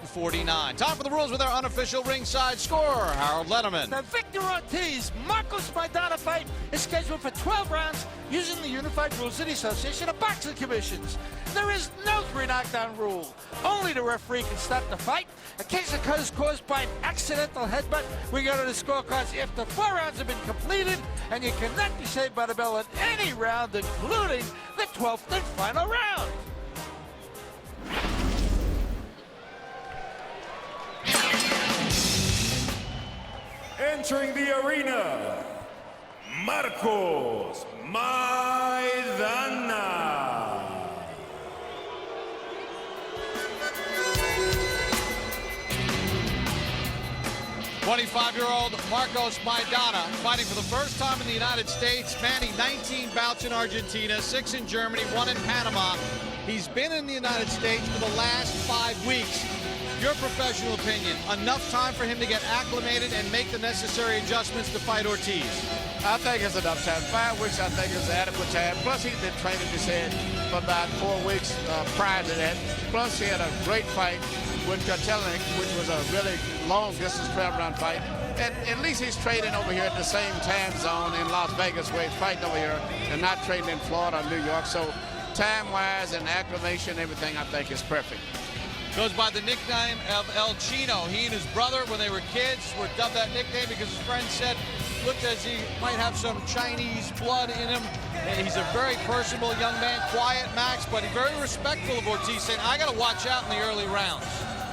49. Time for the rules with our unofficial ringside scorer, Harold Letterman. The Victor Ortiz Markos Maidana fight is scheduled for 12 rounds using the unified rules of the Association of Boxing Commissions. There is no 3 knockdown rule. Only the referee can stop the fight. A case occurs caused by an accidental headbutt. We go to the scorecards after 4 rounds have been completed, and you cannot be saved by the bell in any round, including the 12th and final round. Entering the arena, Markos Maidana. 25-year-old Markos Maidana fighting for the first time in the United States. Manny, 19 bouts in Argentina, 6 in Germany, 1 in Panama. He's been in the United States for the last 5 weeks. Your professional opinion, enough time for him to get acclimated and make the necessary adjustments to fight Ortiz? I think it's enough time. 5 weeks, I think, is adequate time. Plus, he's been training, he said, for about 4 weeks prior to that. Plus, he had a great fight with Katelnik, which was a really long-distance 12-round fight. And at least he's training over here at the same time zone in Las Vegas, where he's fighting over here, and not training in Florida or New York. So, time-wise and acclimation, everything, I think, is perfect. Goes by the nickname of El Chino. He and his brother, when they were kids, were dubbed that nickname because his friend said, looked as he might have some Chinese blood in him. And he's a very personable young man, quiet, Max, but he's very respectful of Ortiz, saying, I got to watch out in the early rounds.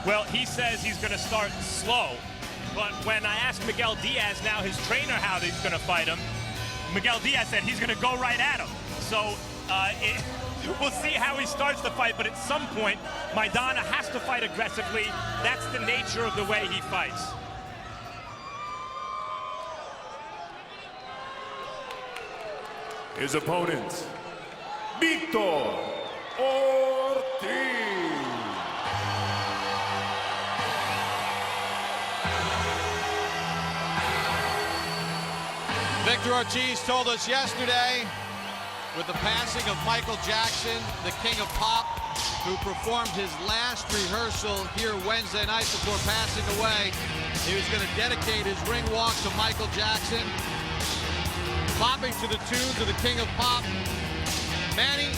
Well, he says he's going to start slow. But when I asked Miguel Diaz, now his trainer, how he's going to fight him, Miguel Diaz said he's going to go right at him. So we'll see how he starts the fight, but at some point, Maidana has to fight aggressively. That's the nature of the way he fights. His opponent, Victor Ortiz. Victor Ortiz told us yesterday, with the passing of Michael Jackson, the king of pop, who performed his last rehearsal here Wednesday night before passing away, he was going to dedicate his ring walk to Michael Jackson, popping to the tunes of the king of pop. Manny,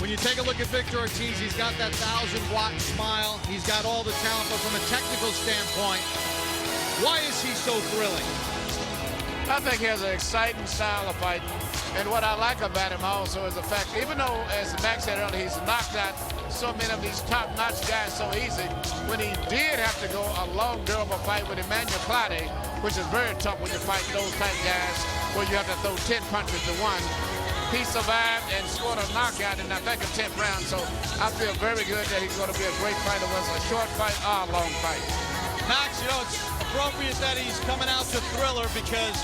when you take a look at Victor Ortiz, he's got that 1,000-watt smile. He's got all the talent, but from a technical standpoint, why is he so thrilling? I think he has an exciting style of fighting. And what I like about him also is the fact, even though, as Max said earlier, he's knocked out so many of these top-notch guys so easy, when he did have to go a long, durable fight with Emmanuel Clade, which is very tough when you fight those type guys, where you have to throw 10 punches to one, he survived and scored a knockout in, I think, the 10th round. So I feel very good that he's going to be a great fighter, whether it's a short fight or a long fight. Max, you know, it's appropriate that he's coming out to Thriller because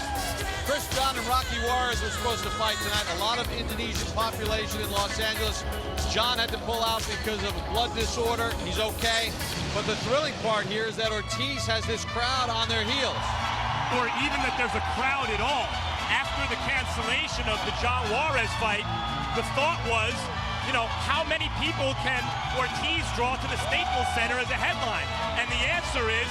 Chris John and Rocky Juarez were supposed to fight tonight. A lot of Indonesian population in Los Angeles. John had to pull out because of a blood disorder. He's okay. But the thrilling part here is that Ortiz has this crowd on their heels. Or even that there's a crowd at all. After the cancellation of the John Juarez fight, the thought was, you know, how many people can Ortiz draw to the Staples Center as a headline? And the answer is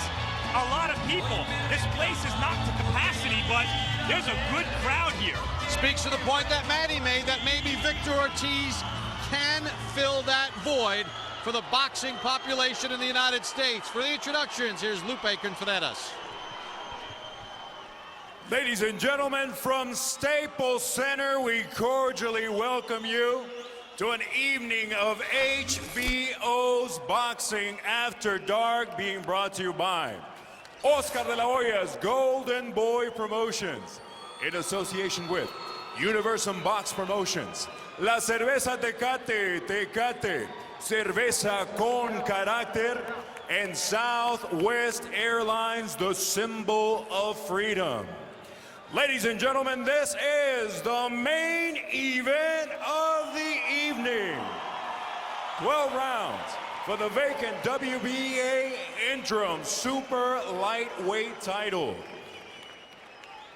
a lot of people. This place is not to capacity, but there's a good crowd here. Speaks to the point that Manny made that maybe Victor Ortiz can fill that void for the boxing population in the United States. For the introductions, here's Lupe Confedetas. Ladies and gentlemen, from Staples Center, we cordially welcome you to an evening of HBO's Boxing After Dark, being brought to you by Oscar de la Hoya's Golden Boy Promotions, in association with Universum Box Promotions, La Cerveza Tecate, Tecate, Cerveza con Carácter, and Southwest Airlines, the symbol of freedom. Ladies and gentlemen, this is the main event of the evening. 12 rounds for the vacant WBA interim super lightweight title.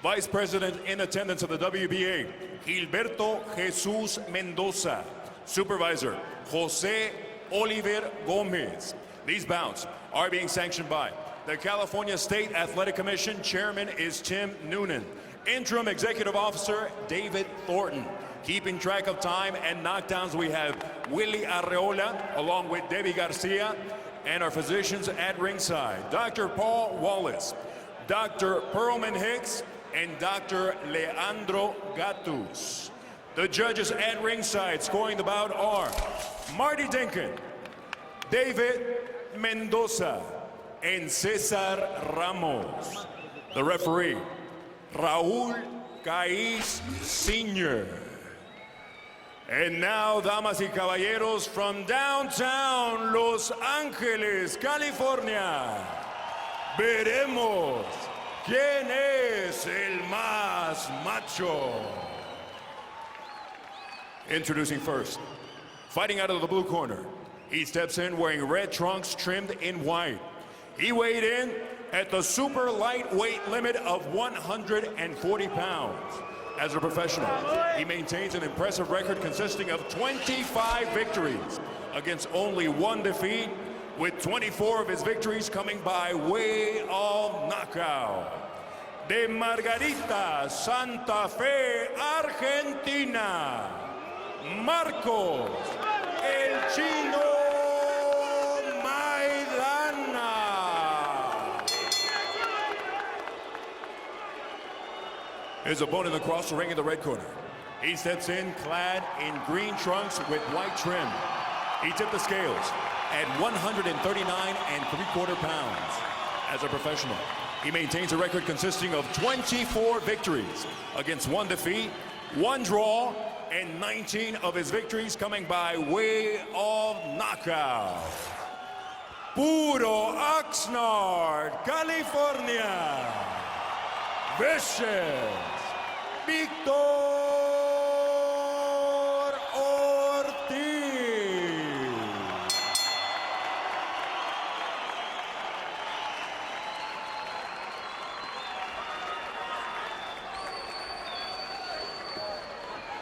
Vice President in attendance of the WBA, Gilberto Jesus Mendoza. Supervisor, Jose Oliver Gomez. These bouts are being sanctioned by the California State Athletic Commission. Chairman is Tim Noonan. Interim Executive Officer David Thornton. Keeping track of time and knockdowns, we have Willie Arreola along with Debbie Garcia, and our physicians at ringside, Dr. Paul Wallace, Dr. Perlman Hicks, and Dr. Leandro Gatus. The judges at ringside scoring the bout are Marty Dinkin, David Mendoza, and Cesar Ramos. The referee, Raul Caiz Sr. And now, damas y caballeros, from downtown Los Angeles, California, veremos quién es el más macho. Introducing first, fighting out of the blue corner. He steps in wearing red trunks trimmed in white. He weighed in at the super lightweight limit of 140 pounds. As a professional, he maintains an impressive record consisting of 25 victories against only 1 defeat, with 24 of his victories coming by way of knockout. De Margarita, Santa Fe, Argentina, Marcos, el Chino Maidana. His opponent across the ring in the red corner. He steps in clad in green trunks with white trim. He tipped the scales at 139 3/4 pounds. As a professional, he maintains a record consisting of 24 victories against 1 defeat, 1 draw, and 19 of his victories coming by way of knockout. Puro Oxnard, California. Vicious Victor Ortiz.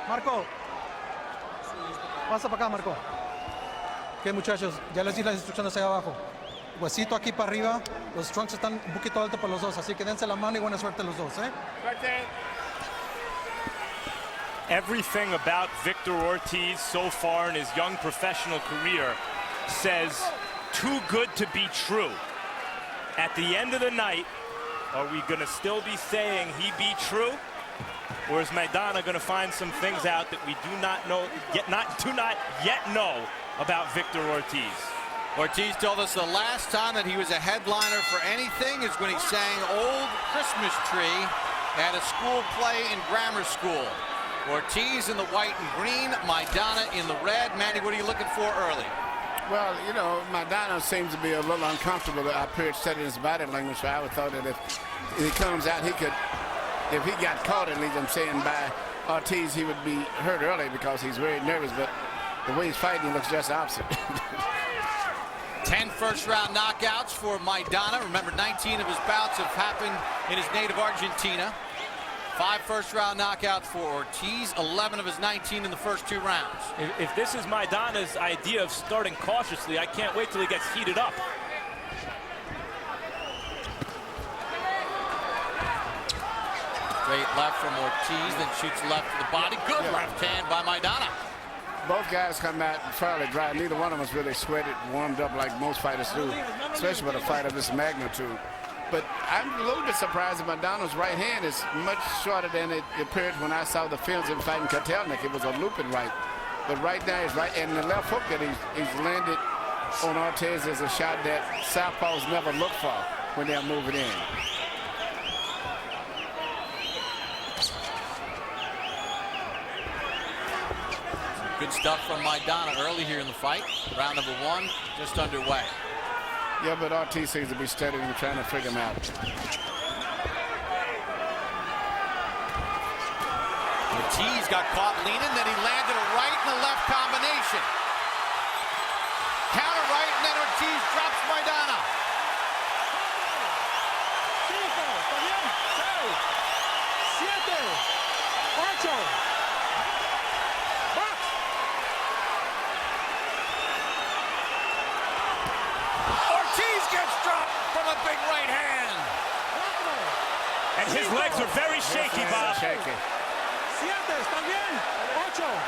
Marco, pasa para acá, Marco. Ok, muchachos, ya les di las instrucciones ahí abajo. Huesito aquí para arriba, los trunks están un poquito altos para los dos, así que dense la mano y buena suerte los dos, ¿eh? Everything about Victor Ortiz so far in his young professional career says too good to be true. At the end of the night, are we going to still be saying he be true? Or is Maidana going to find some things out that we do not yet know about Victor Ortiz? Ortiz told us the last time that he was a headliner for anything is when he sang Old Christmas Tree at a school play in grammar school. Ortiz in the white and green, Maidana in the red. Manny, what are you looking for early? Well, you know, Maidana seems to be a little uncomfortable. I appeared studying his body language, so I would thought that if he comes out, he could, if he got caught, at least I'm saying, by Ortiz, he would be hurt early because he's very nervous, but the way he's fighting, he looks just the opposite. 10 first-round knockouts for Maidana. Remember, 19 of his bouts have happened in his native Argentina. 5 first-round knockouts for Ortiz, 11 of his 19 in the first 2 rounds. If this is Maidana's idea of starting cautiously, I can't wait till he gets heated up. Straight left from Ortiz, then shoots left to the body. Good left hand by Maidana. Both guys come out fairly dry. Neither one of them has really sweated, warmed up like most fighters do, especially with a fight of this magnitude. But I'm a little bit surprised that Maidana's right hand is much shorter than it appeared when I saw the films of him fighting Kotelnik. It was a looping right. But right now he's right, and the left hook that he's landed on Ortiz is a shot that southpaws never look for when they're moving in. Good stuff from Maidana early here in the fight. Round number 1 just underway. Yeah, but Ortiz seems to be studying and trying to figure him out. Ortiz got caught leaning, then he landed a right and a left combination. Counter right, and then Ortiz drops Maidana. 5, 6, 7, 8. Ortiz gets His legs are very shaky, Bob. Shaky.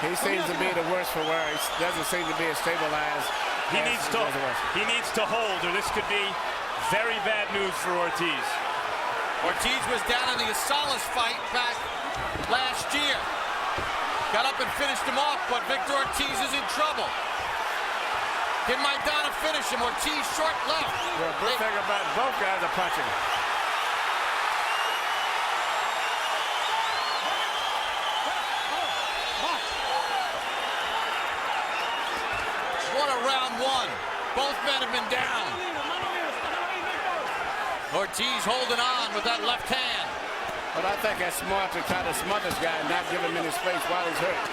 He seems to be the worst for wear. He doesn't seem to be as stabilized. He needs to hold, or this could be very bad news for Ortiz. Ortiz was down in the Asalas fight back last year. Got up and finished him off, but Victor Ortiz is in trouble. Can Maidana finish him? Ortiz short left. The good thing about both guys are punching. What a round one. Both men have been down. Ortiz holding on with that left hand. But I think that's smart to try to smother this guy and not give him any space while he's hurt.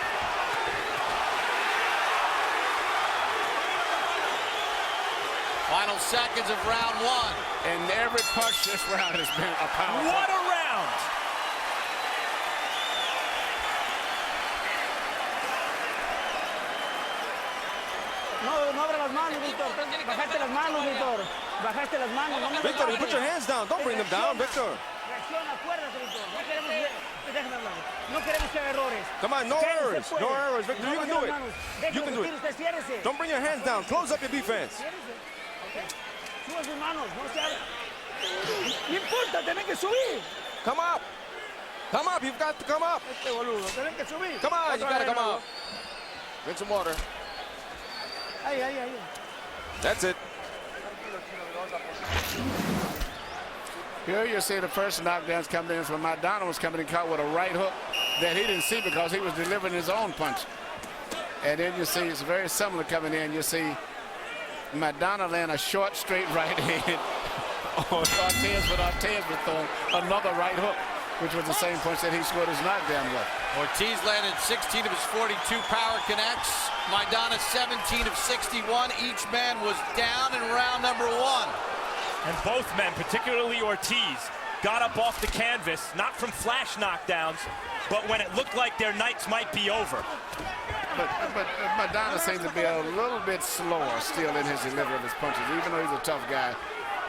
Final seconds of round one. And every punch this round has been a power. What a round! No abra las manos, Víctor. Bajaste las manos, Víctor. Bajaste las manos. No me Victor, you put your hands down. Don't bring them down, Victor. Reacciona, acuérdate, Víctor. No queremos, déjame hablar. No queremos que haga errores. Come on, no errors. No errors, Victor. You can do it. You can do it. Usted ciérrese. Don't bring your hands down. Close up your defense. Suba sus manos. No se haga. No importa, tienen que subir. Come up. Come up. You've got to come up. Este boludo, tienen que subir. Come on, you got to come up. Drink some water. Ahí. That's it. Here you see the first knockdowns coming in from Maidana was coming in caught with a right hook that he didn't see because he was delivering his own punch. And then you see it's very similar coming in. You see Maidana land a short, straight right hand on Ortiz, but Ortiz was throwing another right hook, which was the same punch that he scored his knockdown with. Ortiz landed 16 of his 42 power connects. Maidana 17 of 61. Each man was down in round number one. And both men, particularly Ortiz, got up off the canvas, not from flash knockdowns, but when it looked like their nights might be over. But Maidana seems to be a little bit slower still in his delivery of his punches, even though he's a tough guy.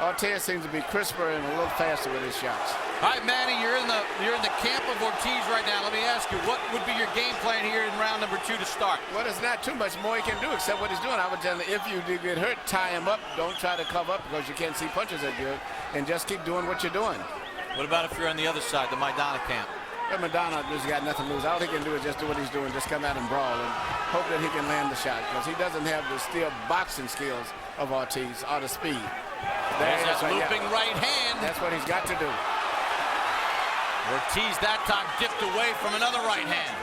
Ortiz seems to be crisper and a little faster with his shots. All right, Manny, you're in the camp of Ortiz right now. Let me ask you, what would be your game plan here in round number two to start? Well, there's not too much more he can do except what he's doing. I would tell him, if you do get hurt, tie him up. Don't try to cover up because you can't see punches that good, and just keep doing what you're doing. What about if you're on the other side, the Maidana camp? Well, Maidana has got nothing to lose. All he can do is just do what he's doing, just come out and brawl and hope that he can land the shot because he doesn't have the still boxing skills of Ortiz or the speed. There's that looping right hand. That's what he's got to do. Ortiz that time dipped away from another right hand.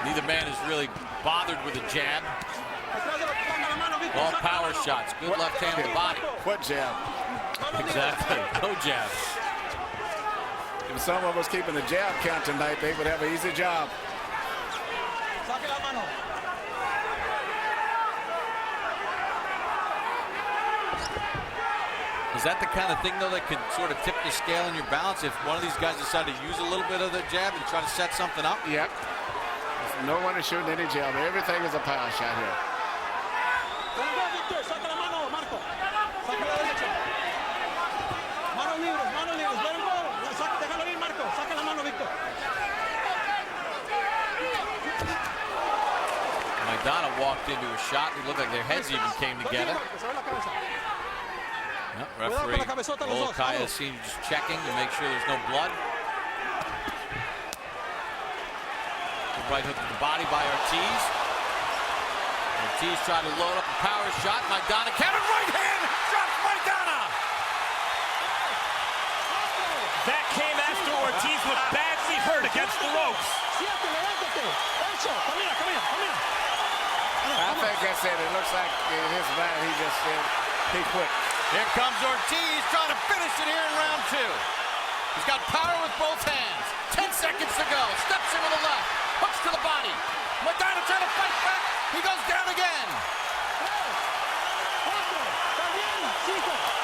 Neither man is really bothered with a jab. All power shots. Good left hand to the body. What jab? Exactly. No jab. If someone was keeping the jab count tonight, they would have an easy job. Is that the kind of thing, though, that could sort of tip the scale in your balance if one of these guys decide to use a little bit of the jab and try to set something up? Yep. No one is shooting any jab. Everything is a power shot here. Maidana walked into a shot. It looked like their heads even came together. Yep, referee Olkaya seems just checking to make sure there's no blood. Good right hook to the body by Ortiz. Ortiz tried to load up a power shot. Maidana, Kevin, right hand, drops Maidana. That came after Ortiz looked badly hurt against the ropes. I think that's it. It looks like in his mind he just said he quit. Here comes Ortiz trying to finish it here in round two. He's got power with both hands. 10 seconds to go. Steps in with the left. Hooks to the body. Maidana trying to fight back. He goes down again.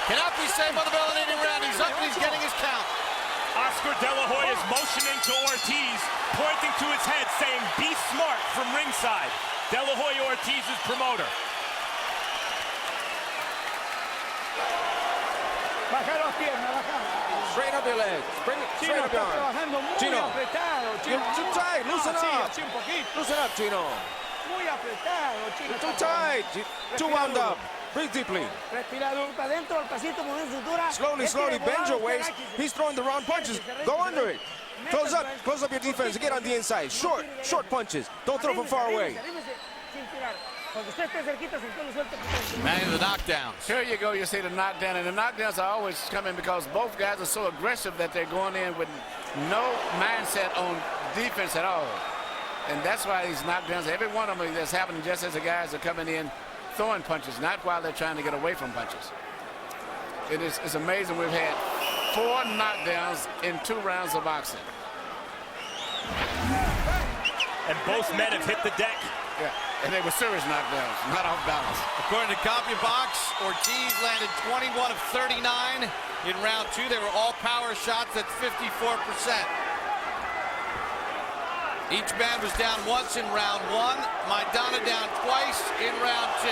Cannot be saved by the bell in round and he's up and he's getting his count. Oscar De La Hoya is motioning to Ortiz, pointing to his head, saying, "Be smart," from ringside. De La Hoya, Ortiz's promoter. Baja las piernas, baja. Straighten up your legs. Bring it straight Chino, up your está arm. trabajando muy Chino. apretado, You're Chino. too tight. Loosen Sí, up. así un poquito. Loosen up, Chino. Muy apretado, Chino. You're too tight. Too wound up. Breathe deeply. Respirador para adentro, al pasito, mover cintura. Slowly, slowly. Bend your waist. He's throwing the wrong punches. Go under it. Close up your defense and get on the inside. Short punches. Don't throw from far away. Many of the knockdowns. Here you go, you see the knockdown, and the knockdowns are always coming because both guys are so aggressive that they're going in with no mindset on defense at all. And that's why these knockdowns, every one of them is happening just as the guys are coming in throwing punches, not while they're trying to get away from punches. It's amazing. We've had 4 knockdowns in 2 rounds of boxing. And both men have hit the deck. Yeah, and they were serious knockdowns, not off balance. According to CompuBox, Ortiz landed 21 of 39 in round 2. They were all power shots at 54%. Each man was down once in round 1. Maidana down twice in round 2.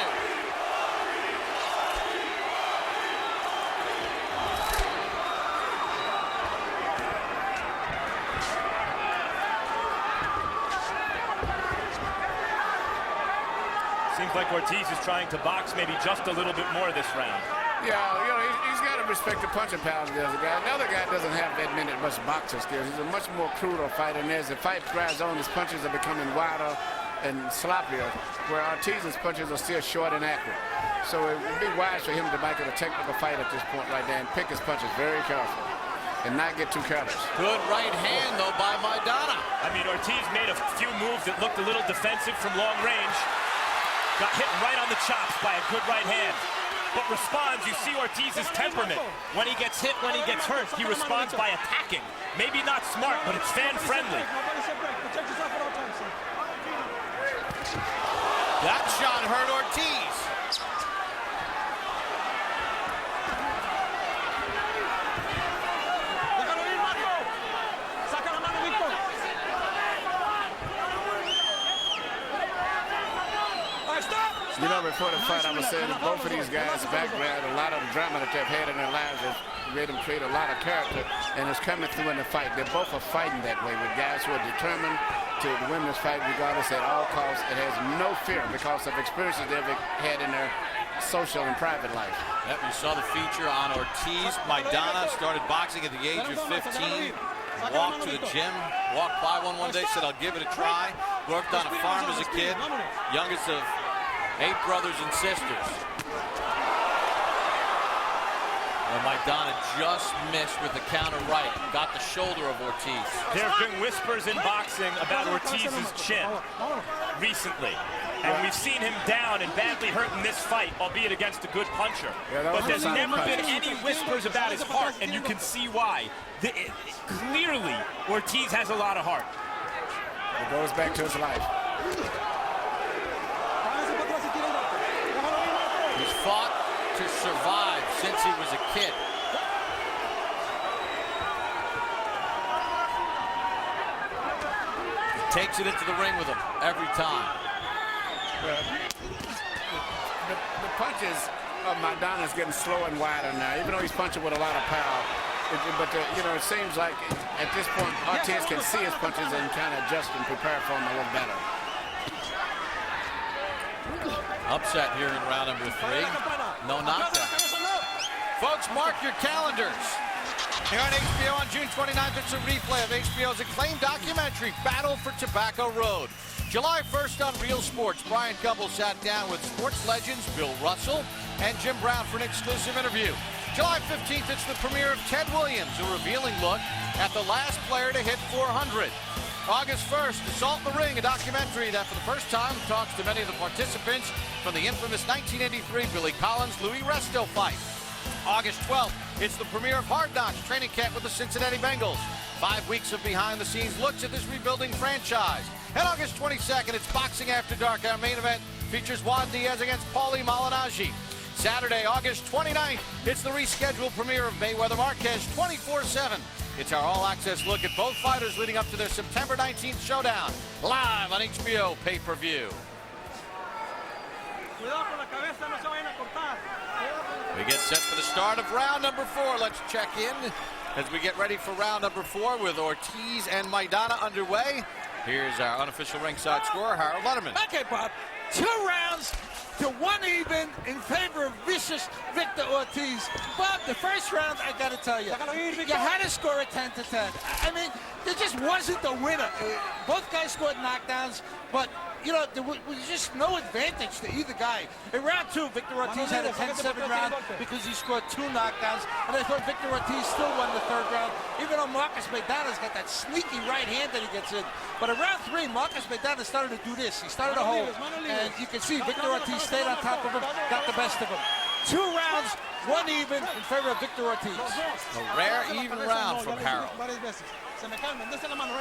Seems like Ortiz is trying to box maybe just a little bit more this round. Yeah, you know, he's got to respect the punching power of the other guy. The other guy doesn't have that many much boxing skills. He's a much more cruder fighter, and as the fight drives on, his punches are becoming wider and sloppier, where Ortiz's punches are still short and accurate. So it would be wise for him to make it a technical fight at this point right there and pick his punches very carefully and not get too careless. Good right hand, though, by Maidana. I mean, Ortiz made a few moves that looked a little defensive from long range. Got hit right on the chops by a good right hand. But responds, you see Ortiz's temperament. When he gets hit, when he gets hurt, he responds by attacking. Maybe not smart, but it's fan-friendly. That shot hurt Ortiz. You know, before the fight, I was saying that both of these guys' background, a lot of the drama that they've had in their lives has made them create a lot of character, and it's coming through in the fight. They both are fighting that way with guys who are determined to win this fight regardless at all costs. It has no fear because of experiences they've had in their social and private life. Yep, you saw the feature on Ortiz. Maidana started boxing at the age of 15. Walked to the gym, walked by one day, said, "I'll give it a try." Worked on a farm as a kid, youngest of 8 brothers and sisters. Well, Maidana just missed with the counter right. Got the shoulder of Ortiz. There have been whispers in boxing about Ortiz's chin recently. And we've seen him down and badly hurt in this fight, albeit against a good puncher. But there's never been any whispers about his heart, and you can see why. Clearly, Ortiz has a lot of heart. It goes back to his life. He's fought to survive since he was a kid. He takes it into the ring with him every time. The punches of Maidana is getting slower and wider now, even though he's punching with a lot of power. You know, it seems like at this point, Ortiz can see his punches and kind of adjust and prepare for them a little better. Upset here in round number 3. No knockdown. Folks, mark your calendars. Here on HBO on June 29th, it's a replay of HBO's acclaimed documentary, Battle for Tobacco Road. July 1st on Real Sports, Brian Gumble sat down with sports legends Bill Russell and Jim Brown for an exclusive interview. July 15th, it's the premiere of Ted Williams, a revealing look at the last player to hit 400. August 1st, Assault in the Ring, a documentary that for the first time talks to many of the participants from the infamous 1983 Billy Collins-Louis Resto fight. August 12th, it's the premiere of Hard Knocks training camp with the Cincinnati Bengals. 5 weeks of behind-the-scenes looks at this rebuilding franchise. And August 22nd, it's Boxing After Dark. Our main event features Juan Diaz against Paulie Malignaggi. Saturday, August 29th, it's the rescheduled premiere of Mayweather Marquez 24/7. It's our all-access look at both fighters leading up to their September 19th showdown, live on HBO pay-per-view. We get set for the start of round number 4. Let's check in as we get ready for round number 4 with Ortiz and Maidana underway. Here's our unofficial ringside scorer, Harold Letterman. Okay, Bob. 2 rounds to 1 even in favor of vicious Victor Ortiz. Bob, the first round, I got to tell you, you had to score a 10-10. I mean, there just wasn't a winner. Both guys scored knockdowns, but, you know, there was just no advantage to either guy. In round 2, Victor Ortiz had a 10-7 round because he scored 2 knockdowns, and I thought Victor Ortiz still won the 3rd round, even though Marcos Maidana's got that sneaky right hand that he gets in. But in round 3, Marcos Maidana started to do this. He started to hold, and you can see Victor Ortiz stayed on top of him, got the best of him. 2 rounds, 1 even in favor of Victor Ortiz. A rare even round from Harold.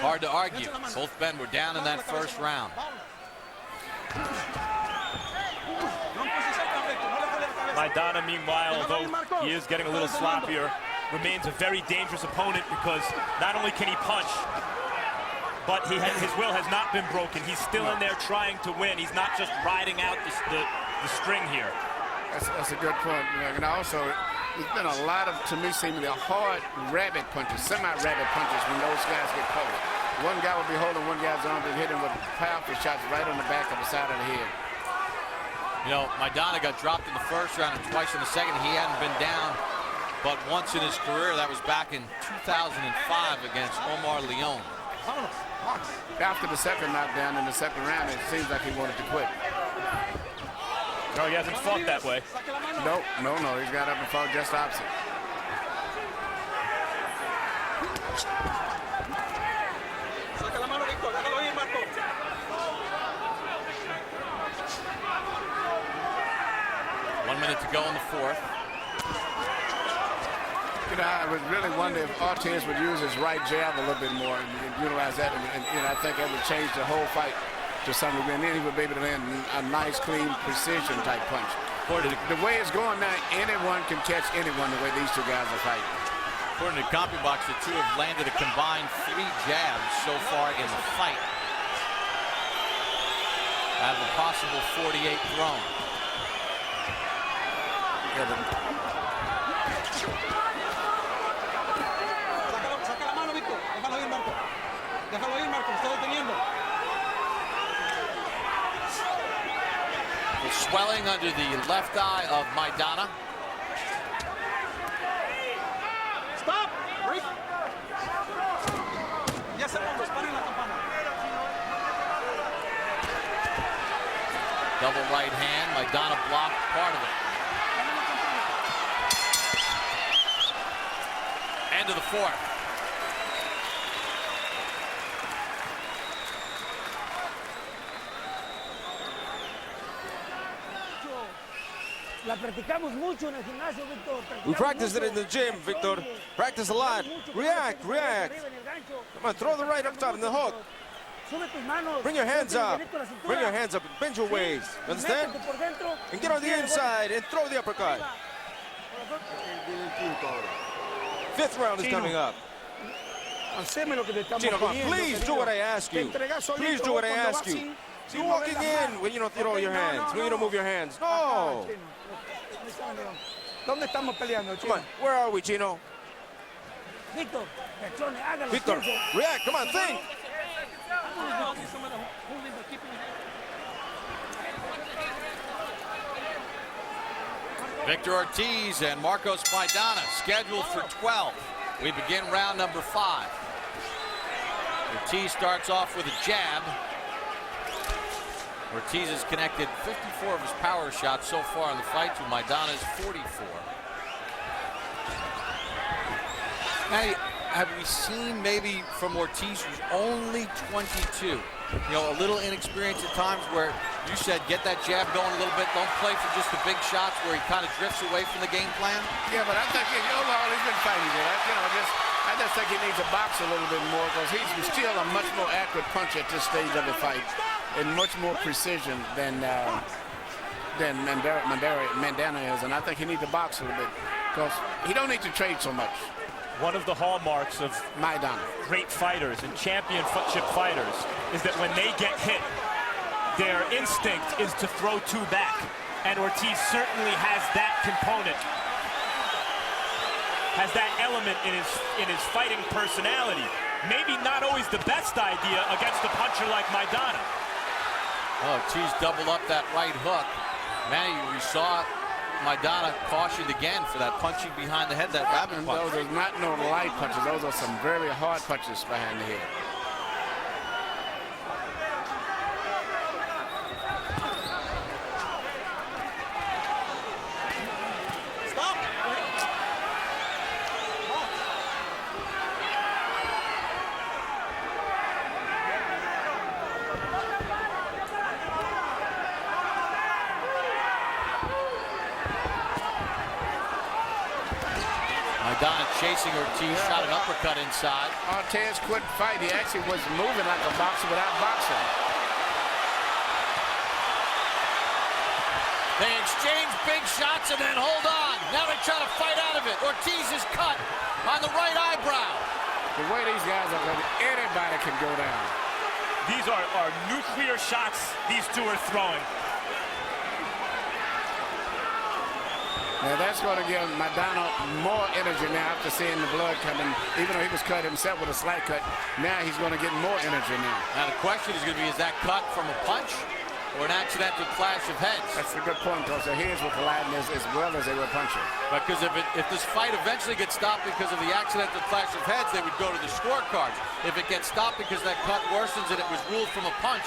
Hard to argue. Both men were down in that first round. Maidana, meanwhile, although he is getting a little sloppier, remains a very dangerous opponent because not only can he punch, but his will has not been broken. He's still in there trying to win. He's not just riding out the string here. That's a good point. And also, there's been a lot of, to me, seemingly hard rabbit punches, semi-rabbit punches when those guys get caught. One guy will be holding one guy's arm and hit him with powerful shots right on the back of the side of the head. You know, Maidana got dropped in the first round and twice in the second. He hadn't been down but once in his career. That was back in 2005 against Omar Leon. After the second knockdown in the second round, it seems like he wanted to quit. No, he hasn't fought that way. No. He's got up and fought just opposite. One minute to go in the 4th. You know, I would really wonder if Ortiz would use his right jab a little bit more and utilize that. And you know, I think that would change the whole fight to some degree. And then he would be able to land a nice, clean, precision type punch. The way it's going now, anyone can catch anyone the way these 2 guys are fighting. According to CompuBox, the 2 have landed a combined 3 jabs so far in the fight. Out of a possible 48 thrown. The swelling under the left eye of Maidana. Stop! Break! Double right hand. Maidana blocked part of it. End of the 4th. We practice it in the gym, Victor. Practice a lot. React. Come on, throw the right up top in the hook. Bring your hands up. Bring your hands up and bend your waist. Understand? And get on the inside and throw the uppercut. 5th round is coming up. Chino, come on, please do what I ask you. Please do what I ask you. You're walking in when you don't throw your hands, when you don't move your hands. No. Come on, where are we, Chino? Victor, react, come on, think. Victor Ortiz and Marcos Maidana scheduled for 12. We begin round number 5. Ortiz starts off with a jab. Ortiz has connected 54 of his power shots so far in the fight to Maidana's 44. Now, have we seen maybe from Ortiz, who's only 22, you know, a little inexperienced at times, where you said get that jab going a little bit, don't play for just the big shots where he kind of drifts away from the game plan? Yeah, but I think overall he's been fighting good. I just think he needs to box a little bit more because he's still a much more accurate puncher at this stage of the fight and much more precision than than Maidana is, and I think he needs to box a little bit because he don't need to trade so much. One of the hallmarks of Maidana, great fighters and championship fighters, is that when they get hit, their instinct is to throw two back. And Ortiz certainly has that component, has that element in his fighting personality. Maybe not always the best idea against a puncher like Maidana. Oh, Ortiz doubled up that right hook. Man, we saw Maidana cautioned again for that punching behind the head, that rabbit punch. Those are not no light punches. Those are some very hard punches behind the head. Maidana chasing Ortiz, shot an uppercut inside. Ortiz couldn't fight. He actually was moving like a boxer without boxing. They exchange big shots and then hold on. Now they try to fight out of it. Ortiz is cut on the right eyebrow. The way these guys are going, anybody can go down. These are nuclear shots these two are throwing. Now that's going to give Maidana more energy now after seeing the blood coming. Even though he was cut himself with a slight cut, now he's going to get more energy now. Now the question is going to be, is that cut from a punch or an accidental clash of heads? That's a good point, because their heads were colliding as well as they were punching. Because if this fight eventually gets stopped because of the accidental clash of heads, they would go to the scorecards. If it gets stopped because that cut worsens and it was ruled from a punch,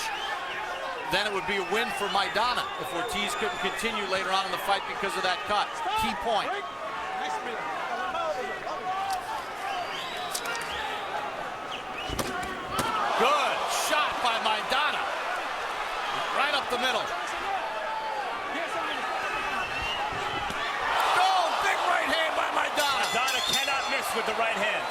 then it would be a win for Maidana if Ortiz couldn't continue later on in the fight because of that cut. Key point. Good shot by Maidana. Right up the middle. Oh, big right hand by Maidana. Maidana cannot miss with the right hand.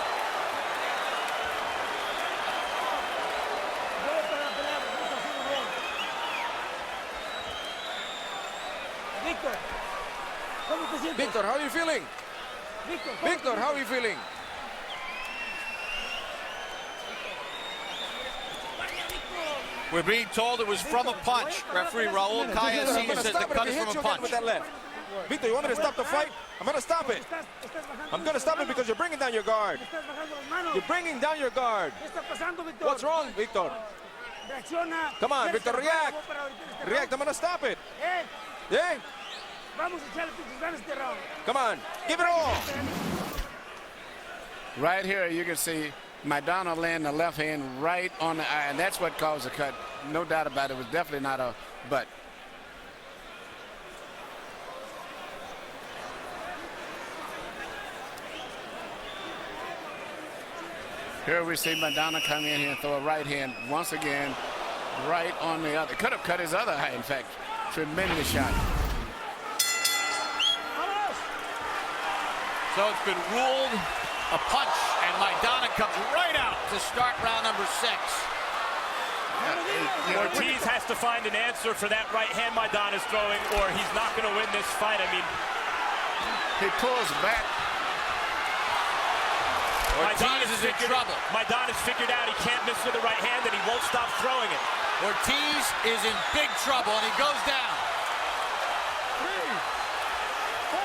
Victor, how are you feeling? Victor, how are you feeling? We're being told it was from a punch. Referee Raul Callesillo says the cut is from a punch. With that left. Victor, you want me to stop the fight? I'm going to stop it. I'm going to stop it because you're bringing down your guard. You're bringing down your guard. What's wrong, Victor? Come on, Victor, react. React, I'm going to stop it. Yeah? Come on, give it all. Right here, you can see Maidana laying the left hand right on the eye, and that's what caused the cut. No doubt about it. It was definitely not a butt. Here we see Maidana come in here and throw a right hand once again, right on the other. Could have cut his other eye, in fact. Tremendous shot. So it's been ruled a punch, and Maidana comes right out to start round number 6. Ortiz has to find an answer for that right hand Maidana's throwing, or he's not going to win this fight. I mean, he pulls back. Ortiz is in trouble. Maidana's figured out he can't miss with the right hand, and he won't stop throwing it. Ortiz is in big trouble, and he goes down. 3, 4,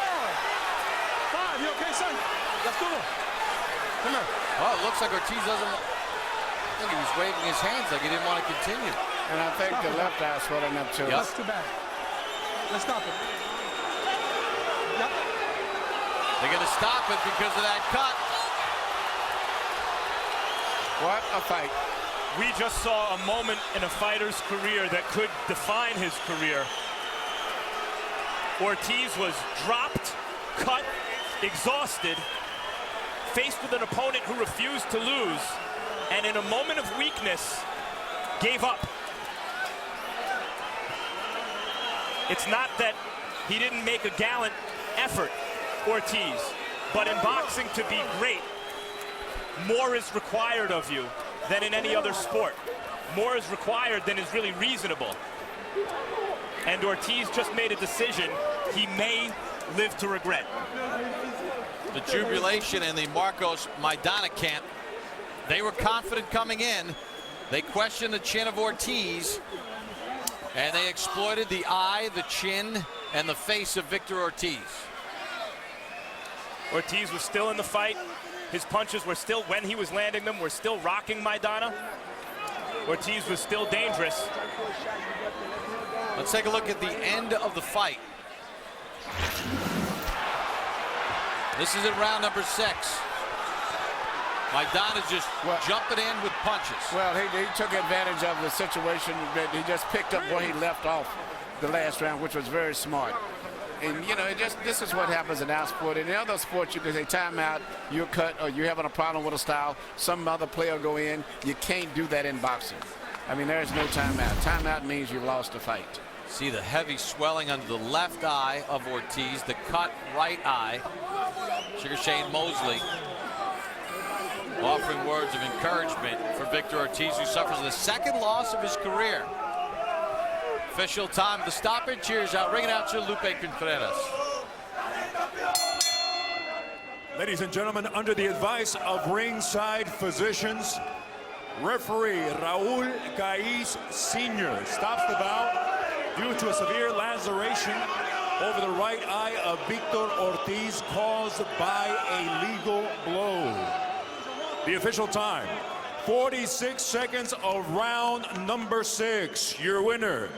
5. You okay, son? Let's go. Come here. Oh, it looks like Ortiz doesn't. I think he was waving his hands like he didn't want to continue. And I think the left eye swelling up too. Yep. That's too bad. Let's stop it. Yep. They're going to stop it because of that cut. What a fight. We just saw a moment in a fighter's career that could define his career. Ortiz was dropped, cut, exhausted, faced with an opponent who refused to lose, and in a moment of weakness, gave up. It's not that he didn't make a gallant effort, Ortiz, but in boxing, to be great, more is required of you than in any other sport. More is required than is really reasonable. and Ortiz just made a decision he may live to regret. The jubilation in the Markos Maidana camp. They were confident coming in. They questioned the chin of Ortiz, and they exploited the eye, the chin, and the face of Victor Ortiz. Ortiz was still in the fight. His punches were still, when he was landing them, were still rocking Maidana. Ortiz was still dangerous. Let's take a look at the end of the fight. This is in round number 6. Maidana just jumping in with punches. Well, he took advantage of the situation, but he just picked up where he left off the last round, which was very smart. And, you know, this is what happens in our sport. In other sports, you can say timeout, you're cut, or you're having a problem with a style, some other player go in. You can't do that in boxing. I mean, there's no timeout. Timeout means you've lost the fight. See the heavy swelling under the left eye of Ortiz, the cut right eye. Sugar Shane Mosley offering words of encouragement for Victor Ortiz, who suffers the 2nd loss of his career. Official time of the stoppage. Here's ring announcer Lupe Contreras. Ladies and gentlemen, under the advice of ringside physicians, referee Raul Caiz Sr. stops the bout due to a severe laceration over the right eye of Victor Ortiz caused by a legal blow. The official time, 46 seconds of round number 6. Your winner,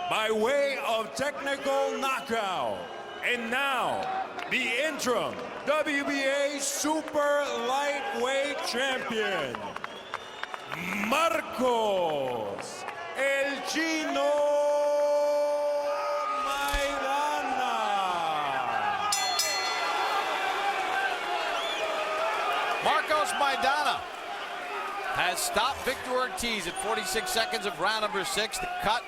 by way of technical knockout. And now, the interim WBA Super Lightweight Champion, Markos El Chino Maidana. Markos Maidana has stopped Victor Ortiz at 46 seconds of round number 6. The cut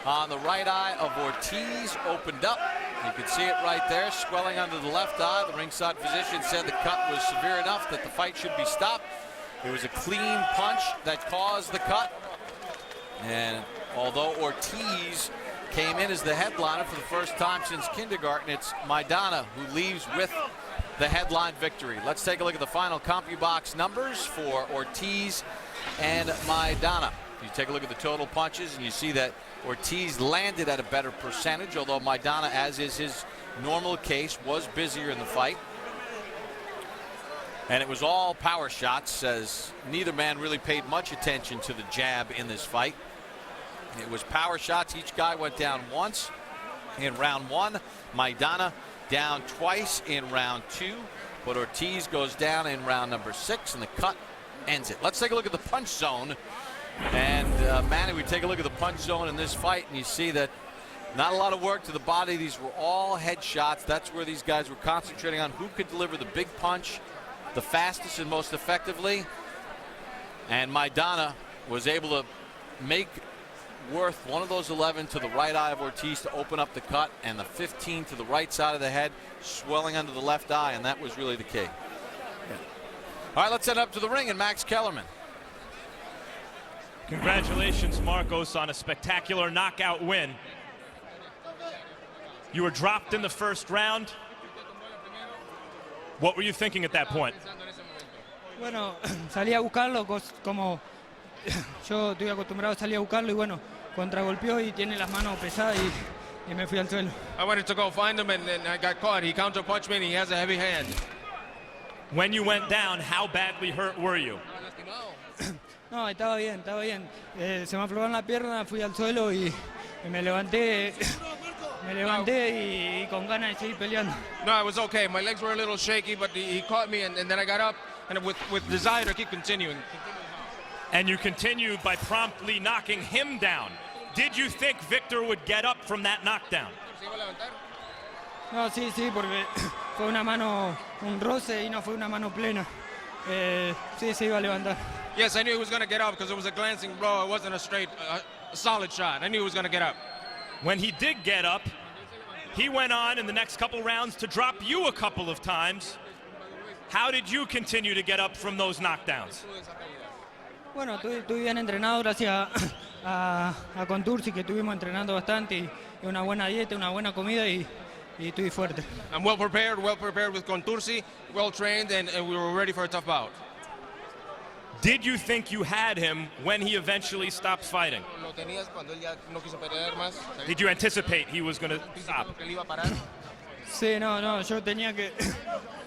on the right eye of Ortiz opened up. You can see it right there, swelling under the left eye. The ringside physician said the cut was severe enough that the fight should be stopped. It was a clean punch that caused the cut. And although Ortiz came in as the headliner for the first time since kindergarten, it's Maidana who leaves with the headline victory. Let's take a look at the final CompuBox numbers for Ortiz and Maidana. You take a look at the total punches and you see that Ortiz landed at a better percentage, although Maidana, as is his normal case, was busier in the fight. And it was all power shots, as neither man really paid much attention to the jab in this fight. It was power shots. Each guy went down once in round 1. Maidana down twice in round 2, but Ortiz goes down in round number 6, and the cut ends it. Let's take a look at the punch zone. And Manny, we take a look at the punch zone in this fight, and you see that not a lot of work to the body. These were all head shots. That's where these guys were concentrating on who could deliver the big punch the fastest and most effectively. And Maidana was able to make worth one of those 11 to the right eye of Ortiz to open up the cut, and the 15 to the right side of the head, swelling under the left eye, and that was really the key. All right, let's head up to the ring and Max Kellerman. Congratulations, Markos, on a spectacular knockout win. You were dropped in the first round. What were you thinking at that point? Bueno, salí a buscarlo, como yo estoy acostumbrado a salir a buscarlo, y bueno, contragolpeó y tiene las manos pesadas y me fui al suelo. I wanted to go find him and I got caught. He counterpunched me and he has a heavy hand. When you went down, how badly hurt were you? No, estaba bien, estaba bien. Se me aflojaron la pierna, fui al suelo y me levanté y con ganas de seguir peleando. No, I was okay. My legs were a little shaky, but he caught me and then I got up and with desire to keep continuing. And you continued by promptly knocking him down. Did you think Victor would get up from that knockdown? No, sí, porque fue una mano, un roce y no fue una mano plena. Sí, se iba a levantar. Yes, I knew he was going to get up because it was a glancing blow. It wasn't a straight, solid shot. I knew he was going to get up. When he did get up, he went on in the next couple rounds to drop you a couple of times. How did you continue to get up from those knockdowns? Bueno, estoy bien entrenado gracias a Contursi, que estuvimos entrenando bastante y una buena dieta, una buena comida y estoy fuerte. I'm well prepared with Contursi, well trained, and we were ready for a tough bout. Did you think you had him when he eventually stopped fighting? ¿Lo tenías cuando él ya no quiso pelear más? Did you anticipate he was going to stop? ¿Que él iba a parar? Sí, no, yo tenía que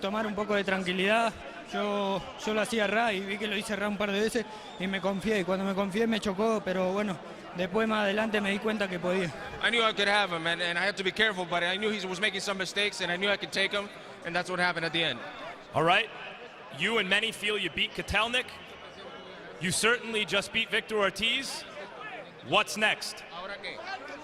tomar un poco de tranquilidad. Yo lo hacía ra y vi que lo hice ra un par de veces y me confié. Y cuando me confié me chocó, pero bueno, después más adelante me di cuenta que podía. I knew I could have him, and I had to be careful, but I knew he was making some mistakes, and I knew I could take him, and that's what happened at the end. All right. You and many feel you beat Kotelnik. You certainly just beat Victor Ortiz. What's next? ¿Ahora qué?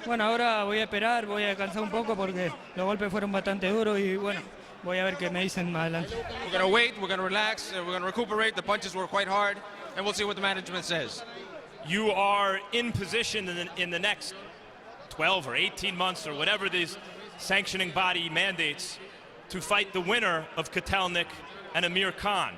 Bueno, ahora voy a esperar, voy a descansar un poco porque los golpes fueron bastante duros y bueno, voy a ver qué me dicen más adelante. We're going to wait, we're going to relax, we're going to recuperate. The punches were quite hard, and we'll see what the management says. You are in position in the next 12 or 18 months or whatever these sanctioning body mandates to fight the winner of Kotelnik and Amir Khan.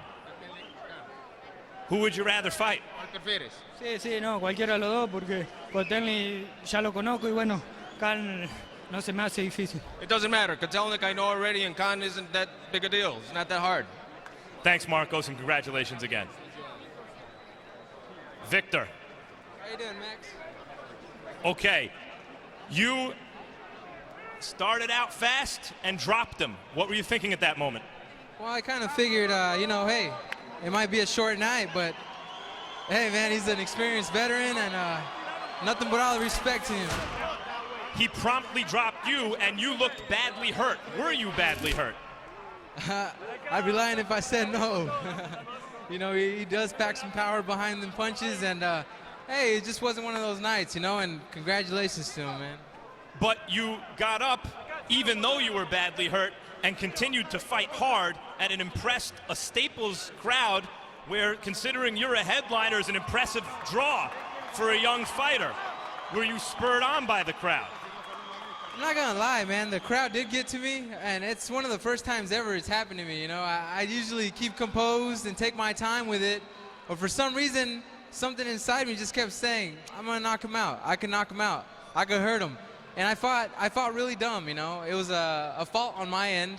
Who would you rather fight? ¿Cuál prefieres? Sí, no, cualquiera de los dos porque Kotelnik ya lo conozco y bueno, Khan no se me hace difícil. It doesn't matter. Kotelnik I know already, and Khan isn't that big a deal. It's not that hard. Thanks, Markos, and congratulations again. Victor. How you doing, Max? Okay, you started out fast and dropped him. What were you thinking at that moment? Well, I kind of figured, hey, it might be a short night, but hey, man, he's an experienced veteran, and nothing but all the respect to him. He promptly dropped you, and you looked badly hurt. Were you badly hurt? I'd be lying if I said no. He does pack some power behind them punches, and hey, it just wasn't one of those nights, and congratulations to him, man. But you got up, even though you were badly hurt, and continued to fight hard and impressed a Staples crowd where, considering you're a headliner, is an impressive draw for a young fighter. Were you spurred on by the crowd? I'm not gonna lie, man, the crowd did get to me, and it's one of the first times ever it's happened to me. I usually keep composed and take my time with it, but for some reason, something inside me just kept saying, I'm gonna knock him out. I can knock him out. I could hurt him. And I fought really dumb, It was a fault on my end.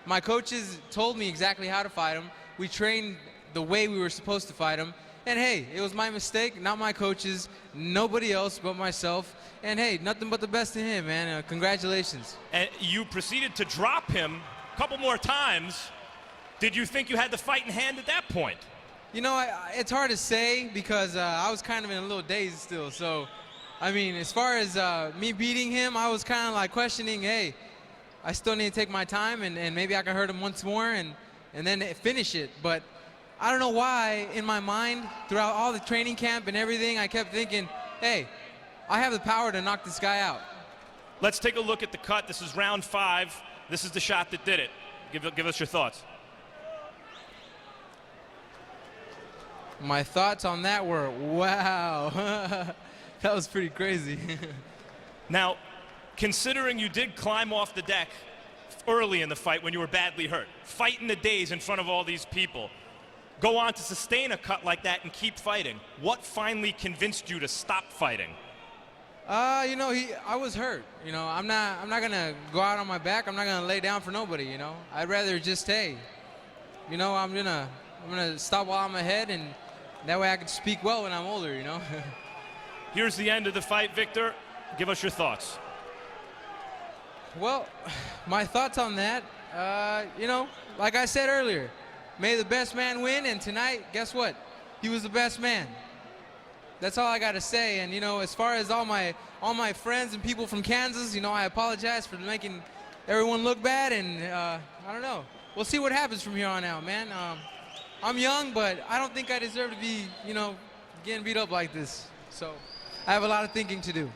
My coaches told me exactly how to fight him. We trained the way we were supposed to fight him. And hey, it was my mistake, not my coaches, nobody else but myself. And hey, nothing but the best to him, man. Congratulations. And you proceeded to drop him a couple more times. Did you think you had the fight in hand at that point? It's hard to say because I was kind of in a little daze still. So, I mean, as far as me beating him, I was kind of like questioning, hey, I still need to take my time and maybe I can hurt him once more and then finish it. But I don't know why, in my mind, throughout all the training camp and everything, I kept thinking, hey, I have the power to knock this guy out. Let's take a look at the cut. This is round 5. This is the shot that did it. Give us your thoughts. My thoughts on that were, wow. That was pretty crazy. Now, considering you did climb off the deck early in the fight when you were badly hurt, fight in the days in front of all these people, go on to sustain a cut like that and keep fighting, what finally convinced you to stop fighting? I was hurt. I'm not gonna go out on my back. I'm not gonna lay down for nobody. I'd rather just I'm gonna stop while I'm ahead, and that way I can speak well when I'm older. Here's the end of the fight, Victor. Give us your thoughts. Well, my thoughts on that, like I said earlier, may the best man win, and tonight, guess what? He was the best man. That's all I got to say. And, as far as all my friends and people from Kansas, I apologize for making everyone look bad, and I don't know. We'll see what happens from here on out, man. I'm young, but I don't think I deserve to be, getting beat up like this. So I have a lot of thinking to do.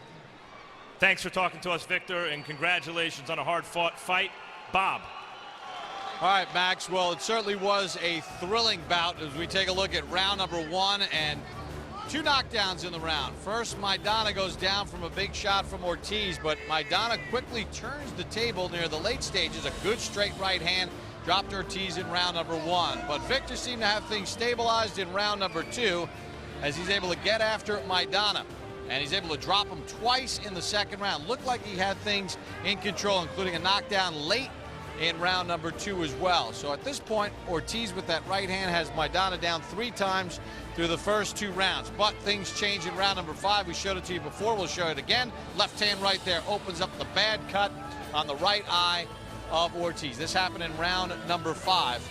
Thanks for talking to us, Victor, and congratulations on a hard-fought fight. Bob. All right, Max. Well, it certainly was a thrilling bout as we take a look at round number 1 and 2 knockdowns in the round. First, Maidana goes down from a big shot from Ortiz, but Maidana quickly turns the table near the late stages. A good straight right hand dropped Ortiz in round number 1. But Victor seemed to have things stabilized in round number 2. as he's able to get after Maidana. And he's able to drop him twice in the second round. Looked like he had things in control, including a knockdown late in round number 2 as well. So at this point, Ortiz with that right hand has Maidana down 3 times through the first 2 rounds. But things change in round number 5. We showed it to you before. We'll show it again. Left hand right there opens up the bad cut on the right eye of Ortiz. This happened in round number 5.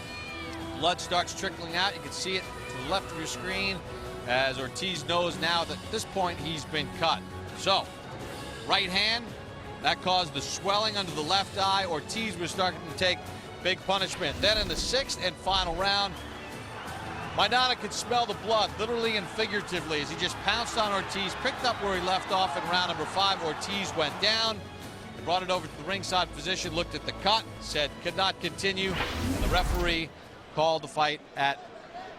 Blood starts trickling out. You can see it to the left of your screen as Ortiz knows now that at this point he's been cut. So, right hand, that caused the swelling under the left eye. Ortiz was starting to take big punishment. Then in the 6th and final round, Maidana could smell the blood, literally and figuratively, as he just pounced on Ortiz, picked up where he left off in round number 5. Ortiz went down, brought it over to the ringside physician, looked at the cut, said could not continue, and the referee called the fight at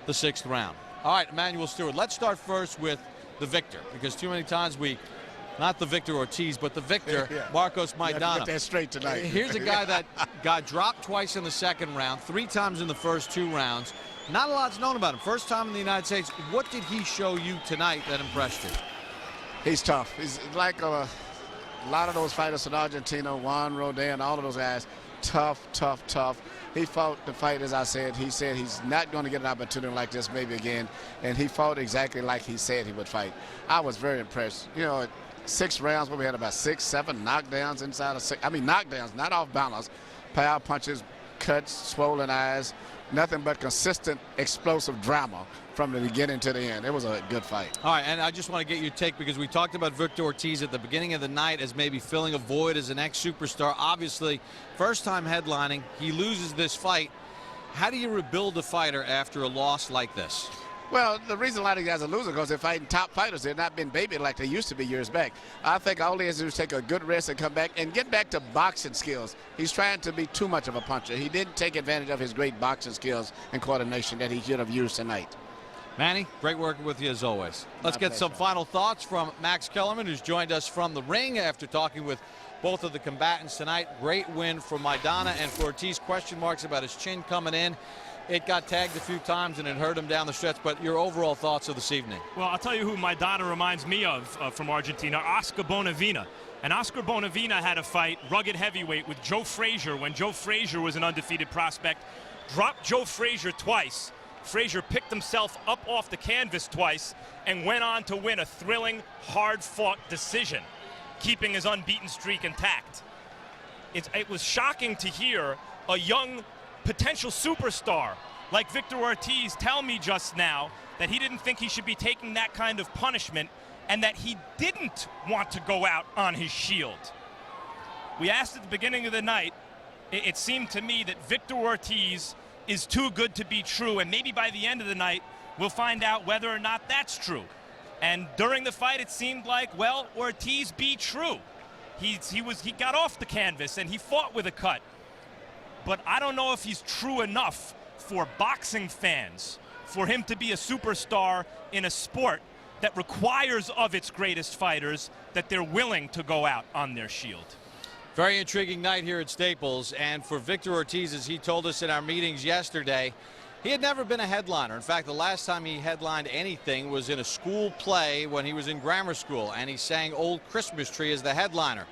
the 6th round. All right, Emmanuel Stewart, let's start first with the victor, because too many times not the Victor Ortiz, but the victor, Markos Maidana. Get that straight tonight. Here's a guy that got dropped twice in the second round, 3 times in the first 2 rounds. Not a lot's known about him. First time in the United States. What did he show you tonight that impressed you? He's tough. He's like a lot of those fighters in Argentina, Juan Rodin, all of those guys. Tough, tough, tough. He fought the fight, as I said. He said he's not going to get an opportunity like this maybe again, and he fought exactly like he said he would fight. I was very impressed. You know, 6 rounds where we had about 6, 7 knockdowns inside of 6. I mean, knockdowns, not off balance. Power punches, cuts, swollen eyes, nothing but consistent, explosive drama from the beginning to the end. It was a good fight. All right, and I just want to get your take, because we talked about Victor Ortiz at the beginning of the night as maybe filling a void as an ex-superstar. Obviously, first time headlining, he loses this fight. How do you rebuild a fighter after a loss like this? Well, the reason a lot of guys are losing because they're fighting top fighters. They're not been babied like they used to be years back. I think all he has to do is take a good rest and come back and get back to boxing skills. He's trying to be too much of a puncher. He didn't take advantage of his great boxing skills and coordination that he should have used tonight. Manny, great working with you as always. Let's get some final thoughts from Max Kellerman, who's joined us from the ring after talking with both of the combatants tonight. Great win for Maidana, and for Ortiz, question marks about his chin coming in. It got tagged a few times and it hurt him down the stretch, but your overall thoughts of this evening? Well, I'll tell you who Maidana reminds me of from Argentina, Oscar Bonavena. And Oscar Bonavena had a fight, rugged heavyweight, with Joe Frazier when Joe Frazier was an undefeated prospect. Dropped Joe Frazier twice. Frazier picked himself up off the canvas twice and went on to win a thrilling, hard-fought decision, keeping his unbeaten streak intact. It was shocking to hear a young potential superstar like Victor Ortiz tell me just now that he didn't think he should be taking that kind of punishment and that he didn't want to go out on his shield. We asked at the beginning of the night, it seemed to me that Victor Ortiz is too good to be true, and maybe by the end of the night we'll find out whether or not that's true. And during the fight it seemed like, well, Ortiz be true. He got off the canvas and he fought with a cut. But I don't know if he's true enough for boxing fans, for him to be a superstar in a sport that requires of its greatest fighters that they're willing to go out on their shield. Very intriguing night here at Staples, and for Victor Ortiz, as he told us in our meetings yesterday, he had never been a headliner. In fact, the last time he headlined anything was in a school play when he was in grammar school, and he sang Old Christmas Tree as the headliner.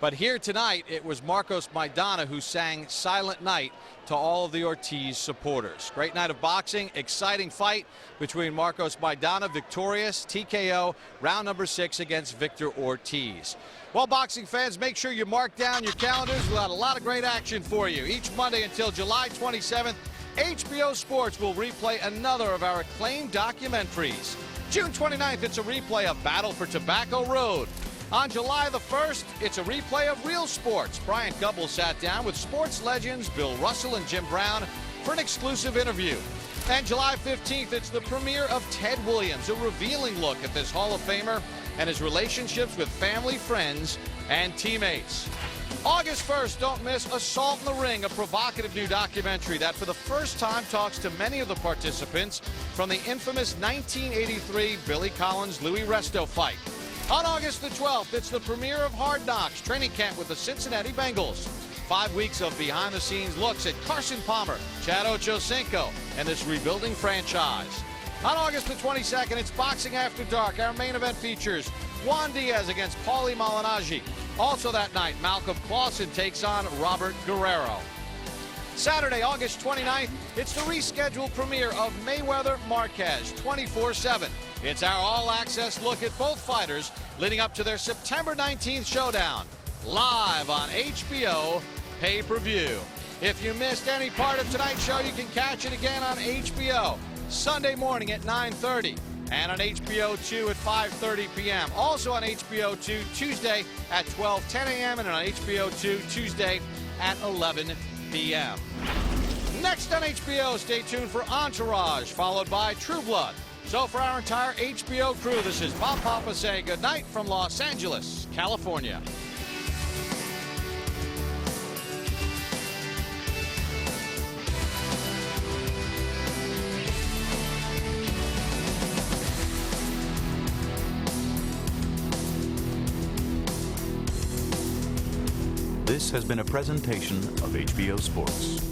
But here tonight, it was Markos Maidana who sang Silent Night to all of the Ortiz supporters. Great night of boxing, exciting fight between Markos Maidana, victorious, TKO, round number 6 against Victor Ortiz. Well, boxing fans, make sure you mark down your calendars. We'll have a lot of great action for you. Each Monday until July 27th, HBO Sports will replay another of our acclaimed documentaries. June 29th, it's a replay of Battle for Tobacco Road. On July the 1st, it's a replay of Real Sports. Brian Gubble sat down with sports legends Bill Russell and Jim Brown for an exclusive interview. And July 15th, it's the premiere of Ted Williams, a revealing look at this Hall of Famer and his relationships with family, friends, and teammates. August 1st, don't miss Assault in the Ring, a provocative new documentary that for the first time talks to many of the participants from the infamous 1983 Billy Collins-Louis Resto fight. On August the 12th, it's the premiere of Hard Knocks, training camp with the Cincinnati Bengals. 5 weeks of behind-the-scenes looks at Carson Palmer, Chad Ochocinco, and this rebuilding franchise. On August the 22nd, it's Boxing After Dark. Our main event features Juan Diaz against Paulie Malignaggi. Also that night, Malcolm Clausen takes on Robert Guerrero. Saturday, August 29th, it's the rescheduled premiere of Mayweather Marquez 24/7. It's our all-access look at both fighters leading up to their September 19th showdown, live on HBO pay-per-view. If you missed any part of tonight's show, you can catch it again on HBO Sunday morning at 9:30 and on HBO 2 at 5:30 p.m. Also on HBO 2 Tuesday at 12:10 a.m. and on HBO 2 Tuesday at 11 p.m. Next on HBO, stay tuned for Entourage, followed by True Blood. So for our entire HBO crew, this is Bob Papa saying good night from Los Angeles, California. This has been a presentation of HBO Sports.